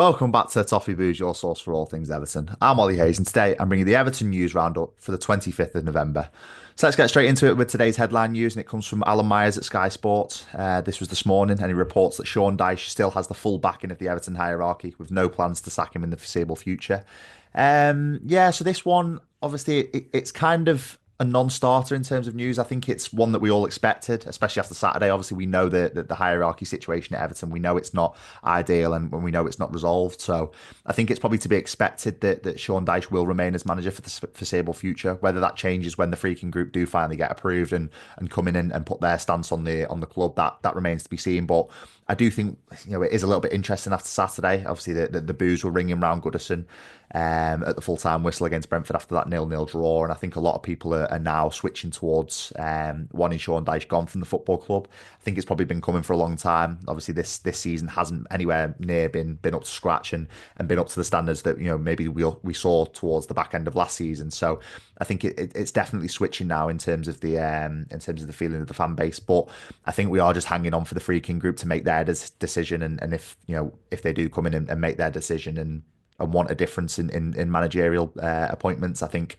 Welcome back to Toffee Booze, your source for all things Everton. I'm Ollie Hayes, and today I'm bringing the Everton news roundup for the 25th of November. So let's get straight into it with today's headline news, and it comes from Alan Myers at Sky Sports. This was this morning, and he reports that Sean Dyche still has the full backing of the Everton hierarchy, with no plans to sack him in the foreseeable future. Yeah, so this one, obviously, it's kind of a non-starter in terms of news. I think it's one that we all expected, especially after Saturday. Obviously, we know the hierarchy situation at Everton. We know it's not ideal, and we know it's not resolved. So I think it's probably to be expected that Sean Dyche will remain as manager for the foreseeable future. Whether that changes when the freaking group do finally get approved and come in and put their stance on the club, that remains to be seen. But I do think it is a little bit interesting after Saturday. Obviously, the boos were ringing round Goodison at the full-time whistle against Brentford after that 0-0 draw, and I think a lot of people are now switching towards wanting Sean Dyche gone from the football club. I think it's probably been coming for a long time. Obviously, this season hasn't anywhere near been up to scratch and been up to the standards that maybe we saw towards the back end of last season. So I think it's definitely switching now in terms of the feeling of the fan base. But I think we are just hanging on for the freaking group to make their decision, and if they do come in and make their decision and want a difference in managerial appointments, I think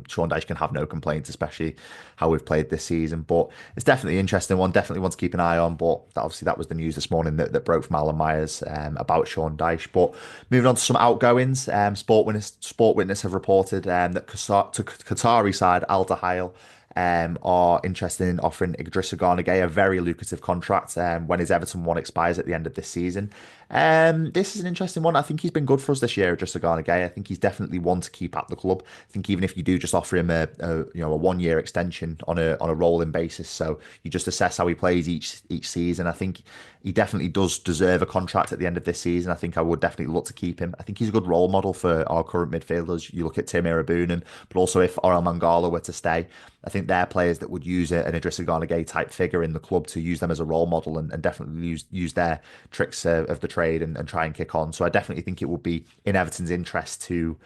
Sean Dyche can have no complaints, especially how we've played this season. But it's definitely an interesting one, definitely one to keep an eye on. But obviously, that was the news this morning that broke from Alan Myers about Sean Dyche. But moving on to some outgoings, Sport Witness have reported that Qatari side Al Dahil are interested in offering Idrissa Gueye a very lucrative contract when his Everton one expires at the end of this season. This is an interesting one. I think he's been good for us this year, Idrissa Gueye. I think he's definitely one to keep at the club. I think even if you do just offer him a 1 year extension on a rolling basis, so you just assess how he plays each season. I think he definitely does deserve a contract at the end of this season. I think I would definitely look to keep him. I think he's a good role model for our current midfielders. You look at Tim Irabunen, but also if Orel Mangala were to stay, I think they're players that would use an Idrissa Gueye type figure in the club to use them as a role model and definitely use their tricks of the trade and try and kick on. So I definitely think it would be in Everton's interest to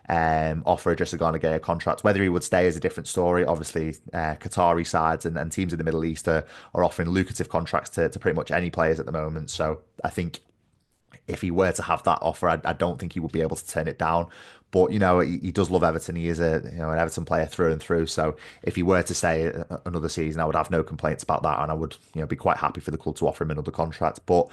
offer Idrissa Gueye a contract. Whether he would stay is a different story. Obviously, Qatari sides and teams in the Middle East are offering lucrative contracts to pretty much any players at the moment. So I think if he were to have that offer, I don't think he would be able to turn it down. But he does love Everton. He is an Everton player through and through. So if he were to stay another season, I would have no complaints about that, and I would be quite happy for the club to offer him another contract. But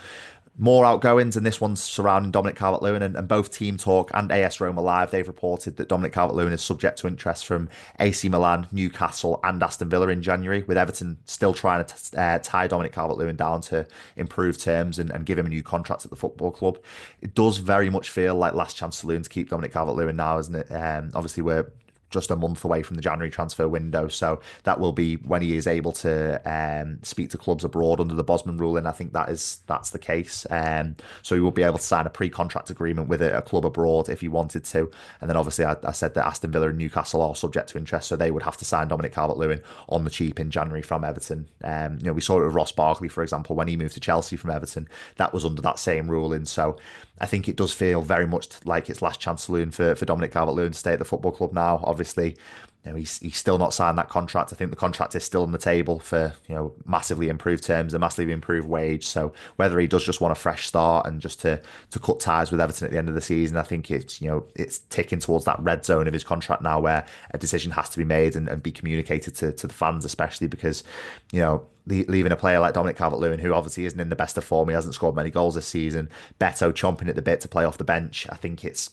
more outgoings, and this one's surrounding Dominic Calvert-Lewin, and both Team Talk and AS Roma Live, they've reported that Dominic Calvert-Lewin is subject to interest from AC Milan, Newcastle and Aston Villa in January, with Everton still trying to tie Dominic Calvert-Lewin down to improve terms and give him a new contract at the football club. It does very much feel like last chance saloon to keep Dominic Calvert-Lewin now, isn't it? Obviously, we're just a month away from the January transfer window. So that will be when he is able to speak to clubs abroad under the Bosman ruling. I think that's the case. So he will be able to sign a pre-contract agreement with a club abroad if he wanted to. And then obviously I said that Aston Villa and Newcastle are subject to interest, so they would have to sign Dominic Calvert-Lewin on the cheap in January from Everton. We saw it with Ross Barkley, for example, when he moved to Chelsea from Everton. That was under that same ruling. So I think it does feel very much like it's last chance saloon for Dominic Calvert-Lewin to stay at the football club now. Obviously, he's still not signed that contract. I think the contract is still on the table for massively improved terms, a massively improved wage. So whether he does just want a fresh start and just to cut ties with Everton at the end of the season, I think it's ticking towards that red zone of his contract now, where a decision has to be made and be communicated to the fans, especially because leaving a player like Dominic Calvert-Lewin, who obviously isn't in the best of form, he hasn't scored many goals this season, Beto chomping at the bit to play off the bench. I think it's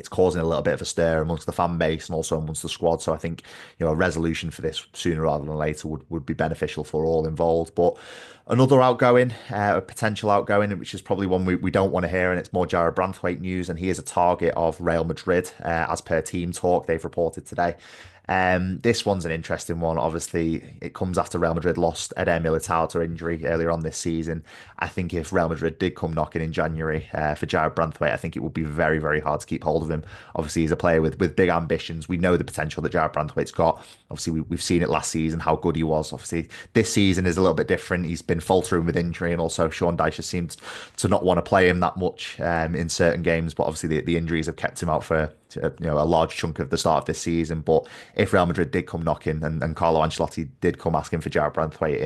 causing a little bit of a stir amongst the fan base and also amongst the squad. So I think a resolution for this sooner rather than later would be beneficial for all involved. But another outgoing, a potential outgoing, which is probably one we don't want to hear, and it's more Jarrad Branthwaite news, and he is a target of Real Madrid, as per Team Talk, they've reported today. This one's an interesting one. Obviously, it comes after Real Madrid lost Eder Militao to injury earlier on this season. I think if Real Madrid did come knocking in January for Jarrad Branthwaite, I think it would be very, very hard to keep hold of him. Obviously, he's a player with big ambitions. We know the potential that Jarrad Branthwaite's got. Obviously, we've seen it last season, how good he was. Obviously, this season is a little bit different. He's been faltering with injury, and also Sean Dyche seems to not want to play him that much in certain games. But obviously, the injuries have kept him out for a large chunk of the start of this season. But if Real Madrid did come knocking and Carlo Ancelotti did come asking for Jarrad Branthwaite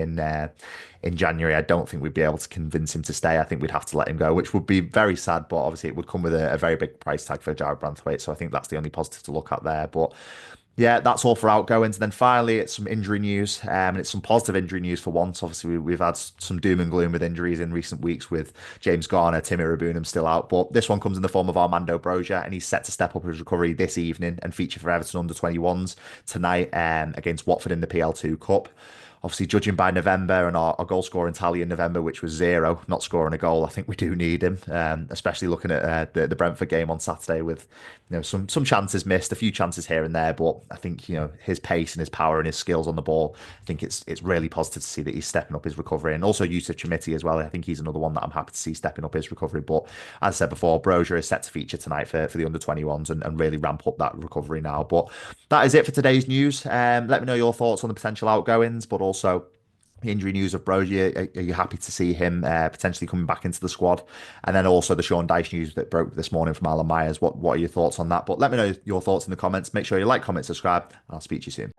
in January, I don't think we'd be able to convince him to stay. I think we'd have to let him go, which would be very sad. But obviously, it would come with a very big price tag for Jarrad Branthwaite. So I think that's the only positive to look at there. But yeah, that's all for outgoings. And then finally, it's some injury news, and it's some positive injury news for once. Obviously, we've had some doom and gloom with injuries in recent weeks with James Garner, Timmy Rabunum still out. But this one comes in the form of Armando Broja, and he's set to step up his recovery this evening and feature for Everton under-21s tonight against Watford in the PL2 Cup. Obviously, judging by November and our goal scoring tally in November, which was 0, not scoring a goal, I think we do need him, especially looking at the Brentford game on Saturday with some chances missed, a few chances here and there. But I think his pace and his power and his skills on the ball, I think it's really positive to see that he's stepping up his recovery. And also Yusuf Chamiti as well. I think he's another one that I'm happy to see stepping up his recovery. But as I said before, Broja is set to feature tonight for the under-21s and really ramp up that recovery now. But that is it for today's news. Let me know your thoughts on the potential outgoings, but also the injury news of Broja. Are you happy to see him potentially coming back into the squad? And then also the Sean Dyche news that broke this morning from Alan Myers. What are your thoughts on that? But let me know your thoughts in the comments. Make sure you like, comment, subscribe, and I'll speak to you soon.